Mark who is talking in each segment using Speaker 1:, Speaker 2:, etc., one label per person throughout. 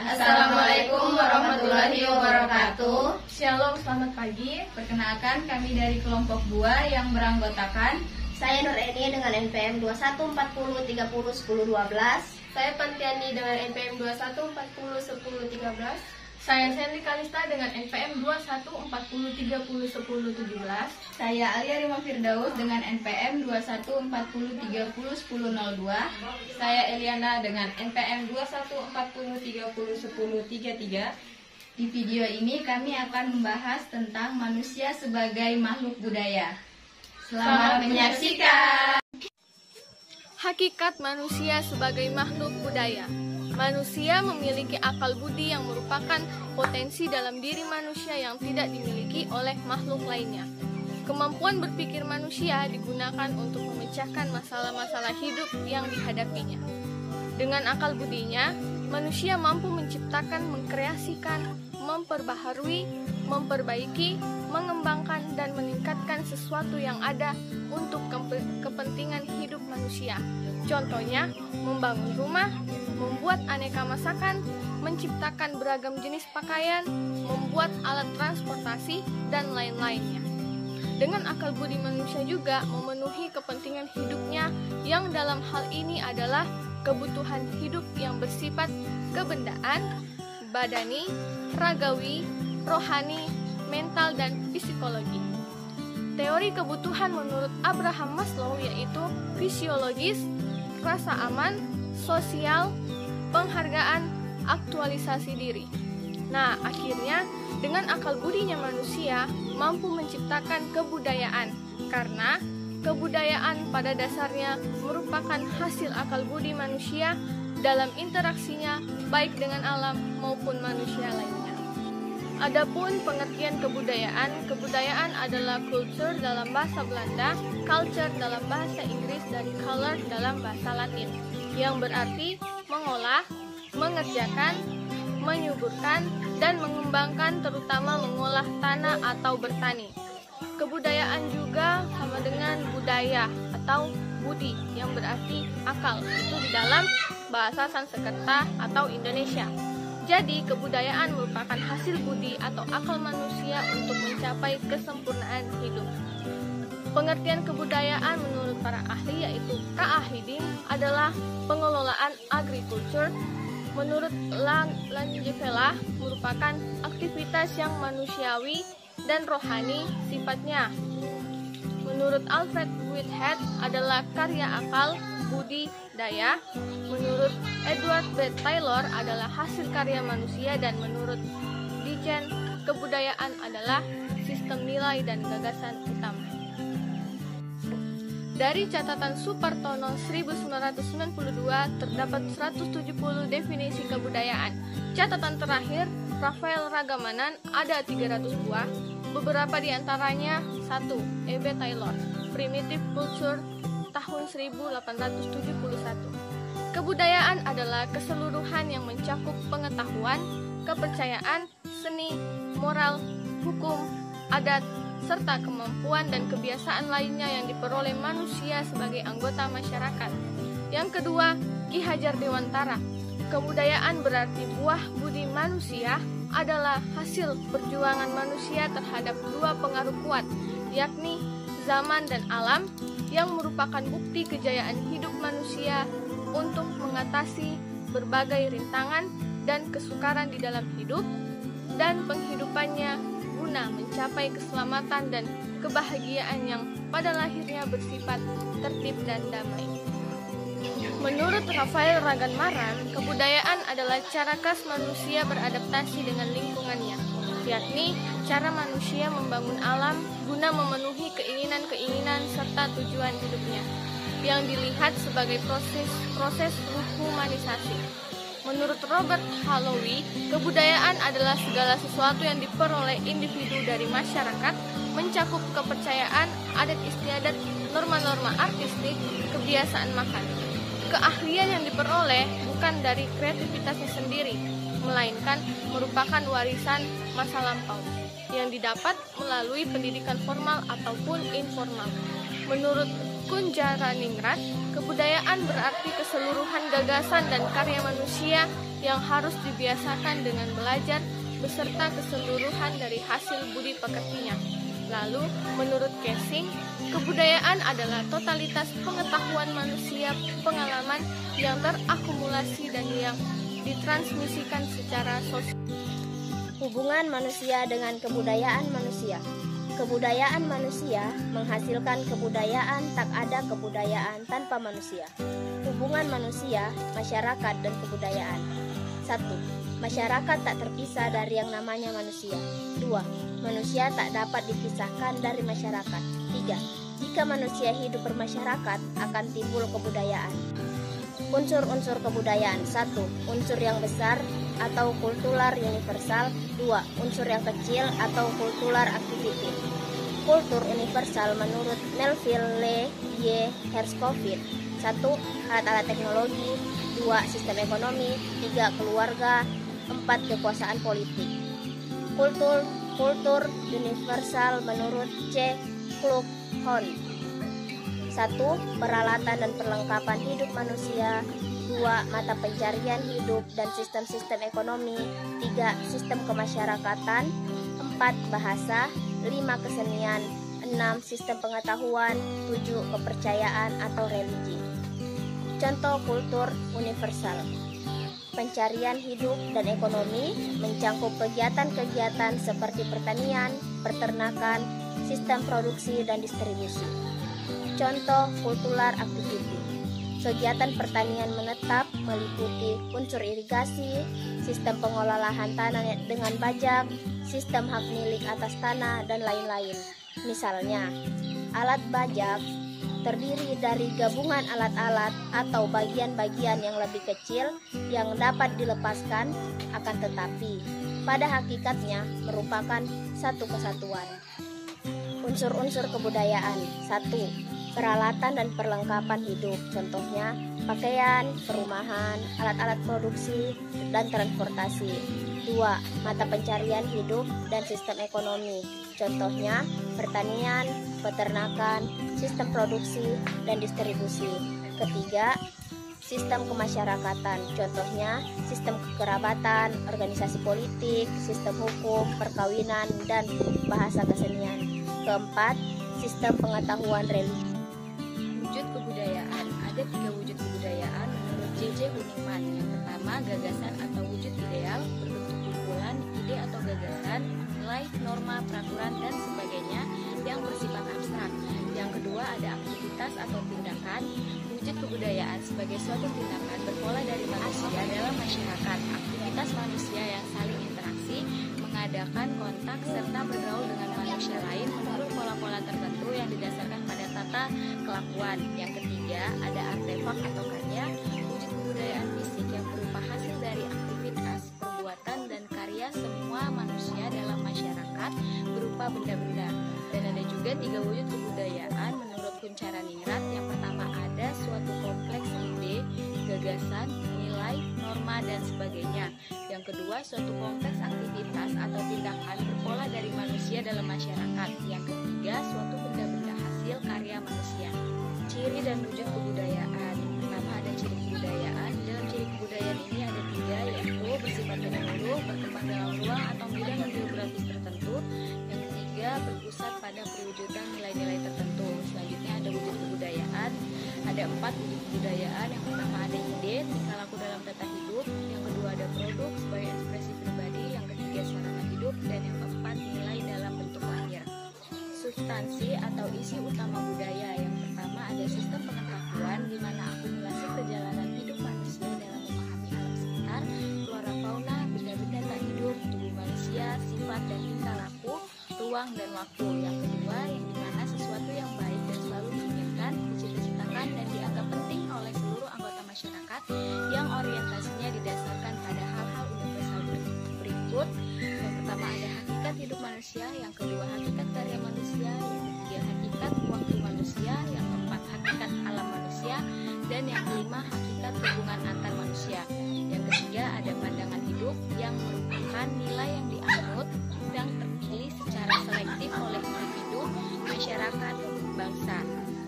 Speaker 1: Assalamualaikum warahmatullahi wabarakatuh.
Speaker 2: Shalom, selamat pagi. Perkenalkan, kami dari kelompok 2 yang beranggotakan
Speaker 1: Saya Nur Eni dengan NPM 2140301012.
Speaker 3: Saya Pantiani dengan NPM 21401013.
Speaker 2: saya Sandy Kalista dengan NPM 2140301017.
Speaker 4: Saya Alia Rima Firdaus dengan NPM 2140301002.
Speaker 2: Saya Eliana dengan NPM 2140301033.
Speaker 4: Di video ini kami akan membahas tentang manusia sebagai makhluk budaya. Selamat menyaksikan.
Speaker 3: Hakikat manusia sebagai makhluk budaya. Manusia memiliki akal budi yang merupakan potensi dalam diri manusia yang tidak dimiliki oleh makhluk lainnya. Kemampuan berpikir manusia digunakan untuk memecahkan masalah-masalah hidup yang dihadapinya. Dengan akal budinya, manusia mampu menciptakan, mengkreasikan, memperbaharui, memperbaiki, mengembangkan, dan meningkatkan sesuatu yang ada untuk kepentingan hidup manusia. Contohnya, membangun rumah, membuat aneka masakan, menciptakan beragam jenis pakaian, membuat alat transportasi, dan lain-lainnya. Dengan akal budi manusia juga memenuhi kepentingan hidupnya yang dalam hal ini adalah kebutuhan hidup yang bersifat kebendaan, badani, ragawi, rohani, mental, dan psikologi. Teori kebutuhan menurut Abraham Maslow yaitu fisiologis, rasa aman, sosial, penghargaan, aktualisasi diri. Nah, akhirnya dengan akal budinya manusia mampu menciptakan kebudayaan karena kebudayaan pada dasarnya merupakan hasil akal budi manusia dalam interaksinya baik dengan alam maupun manusia lainnya. Adapun pengertian kebudayaan adalah culture dalam bahasa Belanda, culture dalam bahasa Inggris, dan color dalam bahasa Latin, yang berarti mengolah, mengerjakan, menyuburkan, dan mengembangkan, terutama mengolah tanah atau bertani. Kebudayaan juga sama dengan budaya atau budi yang berarti akal, itu di dalam bahasa Sanskerta atau Indonesia. Jadi, kebudayaan merupakan hasil budi atau akal manusia untuk mencapai kesempurnaan hidup. Pengertian kebudayaan menurut para ahli yaitu K.A. Hiding adalah pengelolaan agrikultur. Menurut Langevela merupakan aktivitas yang manusiawi dan rohani sifatnya. Menurut Alfred Whitehead adalah karya akal, budi, daya. Menurut Edward B. Taylor adalah hasil karya manusia, dan menurut Dijen kebudayaan adalah sistem nilai dan gagasan utama. Dari catatan Supartono 1992 terdapat 170 definisi kebudayaan. Catatan terakhir Rafael Ragamanan ada 300 buah. Beberapa di antaranya 1. E.B. Taylor, Primitive Culture tahun 1871. Kebudayaan adalah keseluruhan yang mencakup pengetahuan, kepercayaan, seni, moral, hukum, adat, serta kemampuan dan kebiasaan lainnya yang diperoleh manusia sebagai anggota masyarakat. Yang kedua, Ki Hajar Dewantara. Kebudayaan berarti buah budi manusia adalah hasil perjuangan manusia terhadap dua pengaruh kuat, yakni zaman dan alam, yang merupakan bukti kejayaan hidup manusia untuk mengatasi berbagai rintangan dan kesukaran di dalam hidup, dan penghidupannya guna mencapai keselamatan dan kebahagiaan yang pada lahirnya bersifat tertib dan damai. Menurut Rafael Raganmaran, kebudayaan adalah cara khas manusia beradaptasi dengan lingkungannya, yakni cara manusia membangun alam guna memenuhi keinginan-keinginan serta tujuan hidupnya, yang dilihat sebagai proses humanisasi. Menurut Robert Holloway, kebudayaan adalah segala sesuatu yang diperoleh individu dari masyarakat, mencakup kepercayaan, adat istiadat, norma-norma artistik, kebiasaan makan. Keahlian yang diperoleh bukan dari kreativitasnya sendiri, melainkan merupakan warisan masa lampau yang didapat melalui pendidikan formal ataupun informal. Menurut Kunjaraningrat, kebudayaan berarti keseluruhan gagasan dan karya manusia yang harus dibiasakan dengan belajar beserta keseluruhan dari hasil budi pekertinya. Lalu, menurut Casing, kebudayaan adalah totalitas pengetahuan manusia, pengalaman yang terakumulasi dan yang ditransmisikan secara sosial.
Speaker 1: Hubungan manusia dengan kebudayaan manusia. Kebudayaan manusia menghasilkan kebudayaan, tak ada kebudayaan tanpa manusia. Hubungan manusia, masyarakat, dan kebudayaan. 1. Masyarakat tak terpisah dari yang namanya manusia. 2. Manusia tak dapat dipisahkan dari masyarakat. 3. Jika manusia hidup bermasyarakat, akan timbul kebudayaan. Unsur-unsur kebudayaan. 1. Unsur yang besar atau kultural universal. 2. Unsur yang kecil atau kultural activity. Kultur universal menurut Melville Le Y. Herskovit. 1. Alat-alat teknologi. 2. Sistem ekonomi. 3. Keluarga. 4. Kekuasaan politik. Kultur universal menurut C. Klug Hon. 1. Peralatan dan perlengkapan hidup manusia. 2. Mata pencarian hidup dan sistem-sistem ekonomi. 3. Sistem kemasyarakatan. 4. Bahasa. 5. Kesenian. 6. Sistem pengetahuan. 7. Kepercayaan atau religi. Contoh kultur universal. Pencarian hidup dan ekonomi mencakup kegiatan-kegiatan seperti pertanian, peternakan, sistem produksi dan distribusi. Contoh kultural activity. Kegiatan pertanian menetap meliputi unsur irigasi, sistem pengelola lahan tanah dengan bajak, sistem hak milik atas tanah, dan lain-lain. Misalnya, alat bajak terdiri dari gabungan alat-alat atau bagian-bagian yang lebih kecil yang dapat dilepaskan, akan tetapi pada hakikatnya merupakan satu kesatuan. Unsur-unsur kebudayaan. 1. Peralatan dan perlengkapan hidup, contohnya pakaian, perumahan, alat-alat produksi, dan transportasi. 2. Mata pencarian hidup dan sistem ekonomi, contohnya pertanian, peternakan, sistem produksi, dan distribusi. Ketiga, sistem kemasyarakatan, contohnya sistem kekerabatan, organisasi politik, sistem hukum, perkawinan, dan bahasa kesenian. Keempat, sistem pengetahuan religi.
Speaker 4: Wujud kebudayaan. Ada 3 wujud kebudayaan menurut J.J. Huningman. Yang pertama, gagasan atau wujud ideal berbentuk kumpulan ide atau gagasan, nilai, norma, peraturan, dan sebagainya yang bersifat abstrak. Yang kedua, ada aktivitas atau tindakan. Wujud kebudayaan sebagai suatu tindakan berpola dari manusia dalam masyarakat. Aktivitas manusia yang saling interaksi, mengadakan kontak, serta bergaul dengan manusia lain menurut pola-pola tertentu yang didasarkan pada tata kelakuan. Yang ketiga, ada artefak atau karya. Wujud kebudayaan fisik yang berupa hasil dari aktivitas, perbuatan, dan karya semua manusia dalam masyarakat berupa benda-benda. Dan ada juga 3 wujud kebudayaan menurut Kuncharaningrat. Yang pertama, ada suatu kompleks ide, gagasan, nilai, norma, dan sebagainya. Yang kedua, suatu kompleks aktivitas atau tindakan berpola dari manusia dalam masyarakat. Yang ketiga, suatu benda-benda hasil karya manusia. Ciri dan wujud kebudayaan. Pertama, ada ciri kebudayaan. Dalam ciri kebudayaan ini ada 3, yaitu bersifat menyeluruh, berkembang dalam ruang atau bidang geografis tertentu. Yang ketiga, berpusat pada perwujudan nilai-nilai tertentu. Selanjutnya ada wujud kebudayaan. Ada 4 wujud kebudayaan. Yang pertama ada ide, tingkah laku dalam tata hidup. Yang kedua ada produk sebagai ekspresi pribadi. Yang ketiga sarana hidup. Dan yang keempat nilai dalam bentuk lahir. Substansi atau isi utama budaya. Yang pertama ada sistem pengetahuan, di mana akumulasi perjalanan hidup manusia dalam memahami alam sekitar, flora fauna, benda-benda tak hidup, tubuh manusia, sifat dan tingkah laku, ruang dan waktu. Yang kedua, yang dimana sesuatu yang baik dan selalu diinginkan, dicita-citakan dan dianggap penting oleh seluruh anggota masyarakat, yang orientasinya didasarkan pada hal-hal universal berikut. Yang pertama ada hakikat hidup manusia, yang kedua hakikat karya manusia, yang ketiga hakikat waktu manusia, yang keempat hakikat alam manusia, dan yang kelima hakikat hubungan antar manusia. Yang ketiga ada pandangan hidup, yang merupakan nilai yang dianut dan terpilih secara selektif oleh individu, masyarakat, bangsa.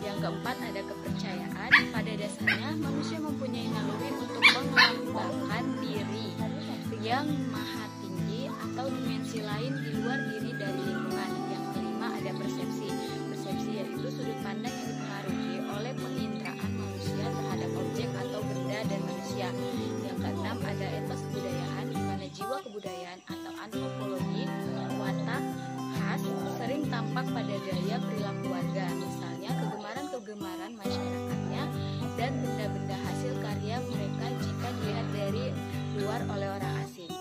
Speaker 4: Yang keempat ada kepercayaan. Pada dasarnya manusia mempunyai naluri untuk mengembangkan diri. yang maha tinggi atau dimensi lain di luar diri dari lingkungan. Yang kelima ada persepsi. Persepsi yaitu sudut pandang yang dipengaruhi oleh penginderaan manusia terhadap objek atau benda dan manusia. Yang keenam ada etos kebudayaan, di mana jiwa kebudayaan atau antropologi, watak, khas sering tampak pada gaya perilaku warga, misalnya kegemaran-kegemaran masyarakatnya dan benda-benda hasil karya mereka jika dilihat dari luar oleh orang asing.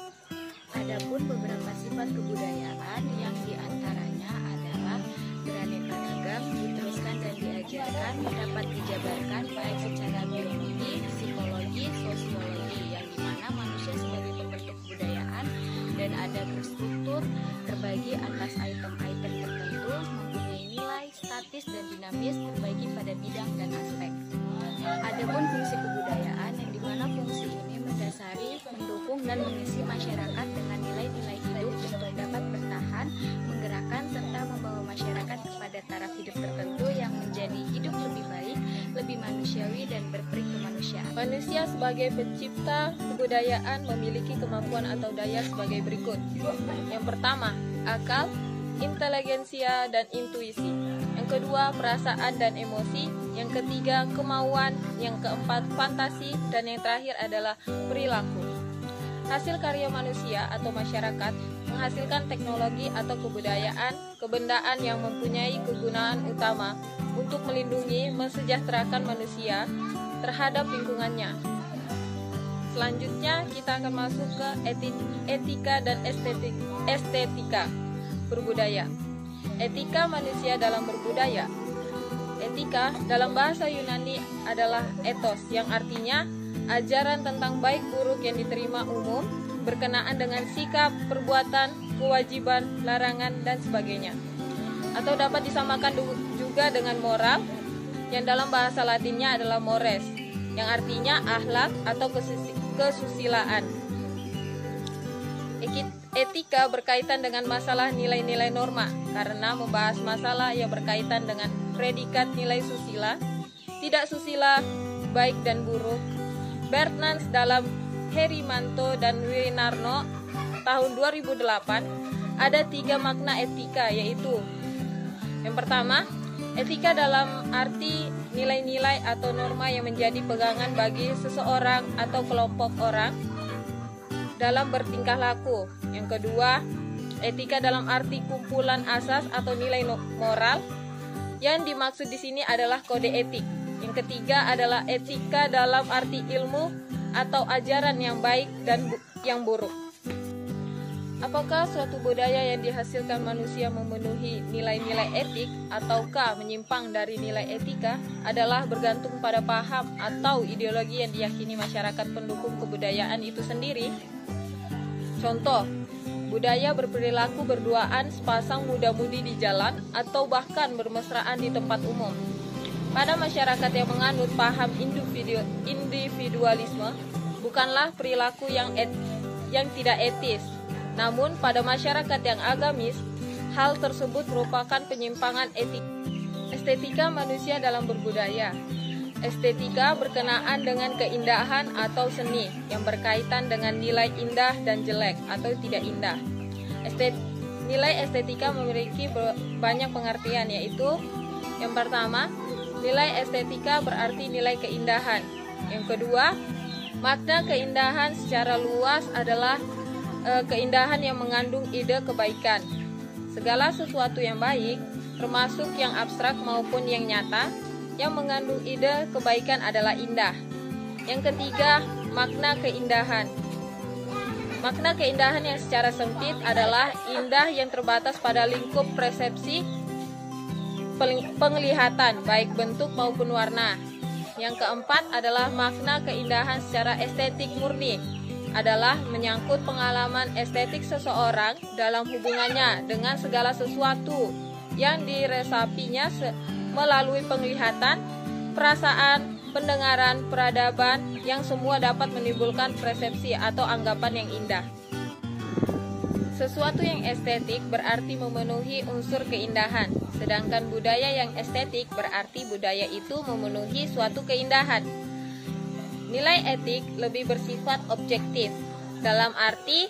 Speaker 4: Adapun beberapa sifat kebudayaan yang diantaranya adalah beraneka ragam, diteruskan dan diajarkan, dapat dijabarkan baik secara biologi, psikologi, sosiologi, yang dimana manusia sebagai pembentuk kebudayaan dan ada berstruktur terbagi atas item-item tertentu, mempunyai nilai statis dan dinamis terbagi pada bidang dan aspek. Adapun fungsi kebudayaan yang dimana fungsi ini mendasari, mendukung dan mengisi masyarakat dengan nilai-nilai hidup untuk dapat bertahan, menggerakkan serta membawa masyarakat kepada taraf hidup tertentu yang menjadi hidup lebih baik, lebih manusiawi dan berperi kemanusiaan.
Speaker 3: Manusia sebagai pencipta kebudayaan memiliki kemampuan atau daya sebagai berikut. Yang pertama, akal, inteligensia, dan intuisi. Yang kedua, perasaan dan emosi. Yang ketiga, kemauan. Yang keempat, fantasi. Dan yang terakhir adalah perilaku. Hasil karya manusia atau masyarakat menghasilkan teknologi atau kebudayaan, kebendaan yang mempunyai kegunaan utama untuk melindungi, mensejahterakan manusia terhadap lingkungannya. Selanjutnya kita akan masuk ke etika dan estetika berbudaya. Etika manusia dalam berbudaya. Etika dalam bahasa Yunani adalah ethos, yang artinya ajaran tentang baik buruk yang diterima umum berkenaan dengan sikap, perbuatan, kewajiban, larangan, dan sebagainya. Atau dapat disamakan juga dengan moral, yang dalam bahasa Latinnya adalah mores, yang artinya akhlak atau kesusilaan. Etika berkaitan dengan masalah nilai-nilai norma, karena membahas masalah yang berkaitan dengan predikat nilai susila, tidak susila, baik dan buruk. Bertnans dalam Herimanto dan Winarno tahun 2008 ada 3 makna etika, yaitu yang pertama, etika dalam arti nilai-nilai atau norma yang menjadi pegangan bagi seseorang atau kelompok orang dalam bertingkah laku. Yang kedua, etika dalam arti kumpulan asas atau nilai moral. Yang dimaksud di sini adalah kode etik. Yang ketiga adalah etika dalam arti ilmu atau ajaran yang baik dan yang buruk. Apakah suatu budaya yang dihasilkan manusia memenuhi nilai-nilai etik ataukah menyimpang dari nilai etika adalah bergantung pada paham atau ideologi yang diyakini masyarakat pendukung kebudayaan itu sendiri. Contoh, budaya berperilaku berduaan sepasang muda-mudi di jalan atau bahkan bermesraan di tempat umum. Pada masyarakat yang menganut paham individualisme, bukanlah perilaku yang tidak etis. Namun pada masyarakat yang agamis, hal tersebut merupakan penyimpangan etik. Estetika manusia dalam berbudaya. Estetika berkenaan dengan keindahan atau seni yang berkaitan dengan nilai indah dan jelek atau tidak indah. Nilai estetika memiliki banyak pengertian, yaitu yang pertama, nilai estetika berarti nilai keindahan. Yang kedua, makna keindahan secara luas adalah keindahan yang mengandung ide kebaikan. Segala sesuatu yang baik, termasuk yang abstrak maupun yang nyata, yang mengandung ide kebaikan adalah indah. Yang ketiga, makna keindahan. Makna keindahan yang secara sempit adalah indah yang terbatas pada lingkup persepsi penglihatan, baik bentuk maupun warna. Yang keempat adalah makna keindahan secara estetik murni, adalah menyangkut pengalaman estetik seseorang dalam hubungannya dengan segala sesuatu yang diresapinya melalui penglihatan, perasaan, pendengaran, peradaban, yang semua dapat menimbulkan persepsi atau anggapan yang indah. Sesuatu yang estetik berarti memenuhi unsur keindahan, sedangkan budaya yang estetik berarti budaya itu memenuhi suatu keindahan. Nilai etik lebih bersifat objektif,
Speaker 5: dalam arti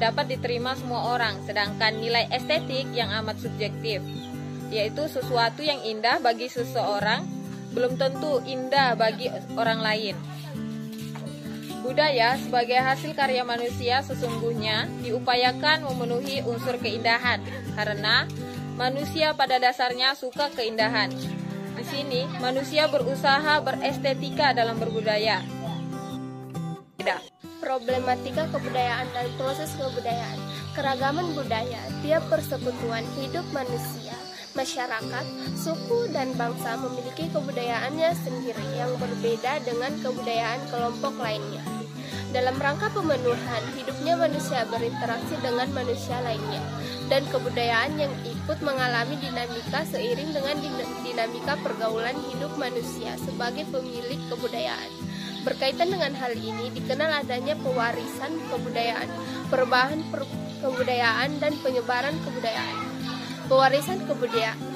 Speaker 5: dapat diterima semua orang, sedangkan nilai estetik yang amat subjektif, yaitu sesuatu yang indah bagi seseorang belum tentu indah bagi orang lain. Budaya sebagai hasil karya manusia sesungguhnya diupayakan memenuhi unsur keindahan, karena manusia pada dasarnya suka keindahan. Di sini, manusia berusaha berestetika dalam berbudaya.
Speaker 1: Problematika kebudayaan dan proses kebudayaan. Keragaman budaya, tiap persekutuan hidup manusia, masyarakat, suku, dan bangsa memiliki kebudayaannya sendiri yang berbeda dengan kebudayaan kelompok lainnya. Dalam rangka pemenuhan hidupnya manusia berinteraksi dengan manusia lainnya, dan kebudayaan yang ikut mengalami dinamika seiring dengan dinamika pergaulan hidup manusia sebagai pemilik kebudayaan. Berkaitan dengan hal ini dikenal adanya pewarisan kebudayaan, perubahan kebudayaan, dan penyebaran kebudayaan. Pewarisan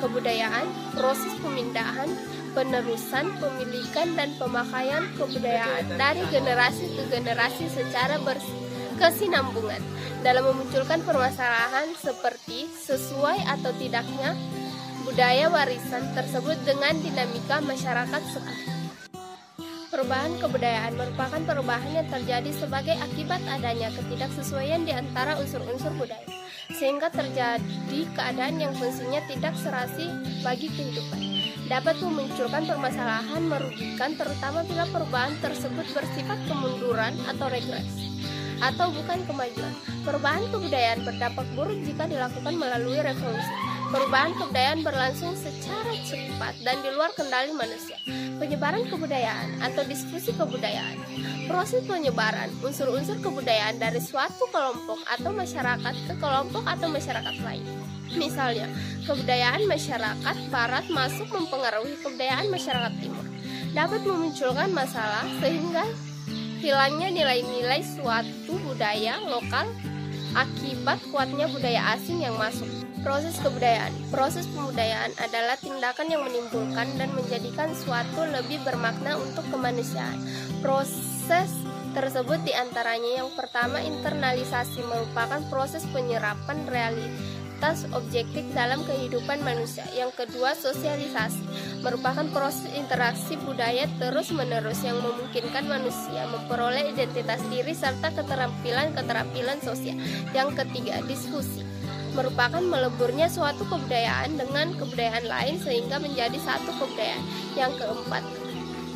Speaker 1: kebudayaan, proses pemindahan, penerusan, pemilikan, dan pemakaian kebudayaan dari generasi ke generasi secara berkesinambungan dalam memunculkan permasalahan seperti sesuai atau tidaknya budaya warisan tersebut dengan dinamika masyarakat sekarang. Perubahan kebudayaan merupakan perubahan yang terjadi sebagai akibat adanya ketidaksesuaian di antara unsur-unsur budaya, sehingga terjadi keadaan yang fungsinya tidak serasi bagi kehidupan. Dapat memunculkan permasalahan merugikan, terutama bila perubahan tersebut bersifat kemunduran atau regres, atau bukan kemajuan. Perubahan kebudayaan berdampak buruk jika dilakukan melalui revolusi. Perubahan kebudayaan berlangsung secara cepat dan di luar kendali manusia. Penyebaran kebudayaan atau diskusi kebudayaan. Proses penyebaran unsur-unsur kebudayaan dari suatu kelompok atau masyarakat ke kelompok atau masyarakat lain. Misalnya, kebudayaan masyarakat barat masuk mempengaruhi kebudayaan masyarakat timur. Dapat memunculkan masalah sehingga hilangnya nilai-nilai suatu budaya lokal akibat kuatnya budaya asing yang masuk. Proses kebudayaan. Proses pembudayaan adalah tindakan yang menimbulkan dan menjadikan suatu lebih bermakna untuk kemanusiaan. Proses tersebut diantaranya yang pertama, internalisasi, merupakan proses penyerapan realitas objektif dalam kehidupan manusia. Yang kedua, sosialisasi, merupakan proses interaksi budaya terus-menerus yang memungkinkan manusia memperoleh identitas diri serta keterampilan sosial. Yang ketiga, diskusi, merupakan meleburnya suatu kebudayaan dengan kebudayaan lain sehingga menjadi satu kebudayaan. Yang keempat,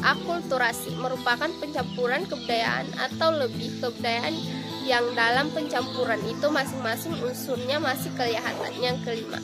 Speaker 1: akulturasi, merupakan pencampuran kebudayaan atau lebih kebudayaan yang dalam pencampuran itu masing-masing unsurnya masih kelihatan. Yang kelima,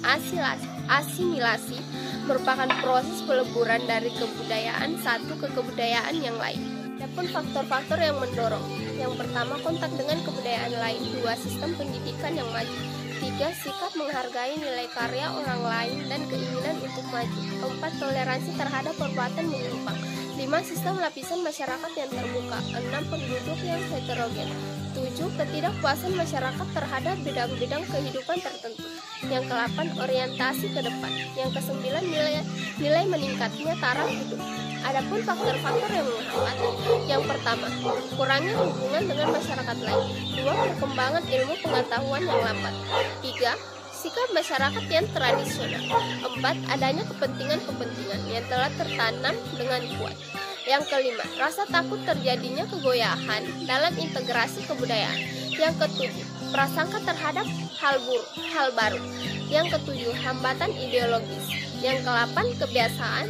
Speaker 1: asimilasi, merupakan proses peleburan dari kebudayaan satu ke kebudayaan yang lain. Adapun faktor-faktor yang mendorong, yang pertama, kontak dengan kebudayaan lain. Dua, sistem pendidikan yang maju. 3. Sikap menghargai nilai karya orang lain dan keinginan untuk maju. 4. Toleransi terhadap perbuatan menyimpang. 5. Sistem lapisan masyarakat yang terbuka. 6. Penduduk yang heterogen. 7. Ketidakpuasan masyarakat terhadap bidang-bidang kehidupan tertentu. Yang ke-8. Orientasi ke depan. Yang ke-9. Nilai meningkatnya taraf hidup. Adapun faktor-faktor yang menghambat, yang pertama, kurangnya hubungan dengan masyarakat lain. 2. Perkembangan ilmu pengetahuan yang lambat. 3. Sikap masyarakat yang tradisional. 4. Adanya kepentingan-kepentingan yang telah tertanam dengan kuat. Yang kelima, rasa takut terjadinya kegoyahan dalam integrasi kebudayaan. Yang ketujuh, prasangka terhadap hal baru. Yang ketujuh, hambatan ideologis. Yang ke-8, kebiasaan.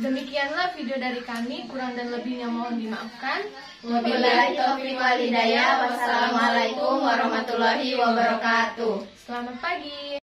Speaker 3: Demikianlah video dari kami, kurang dan lebihnya mohon dimaafkan.
Speaker 2: Wabillahi taufiq wal hidayah. Wassalamualaikum warahmatullahi wabarakatuh.
Speaker 3: Selamat pagi.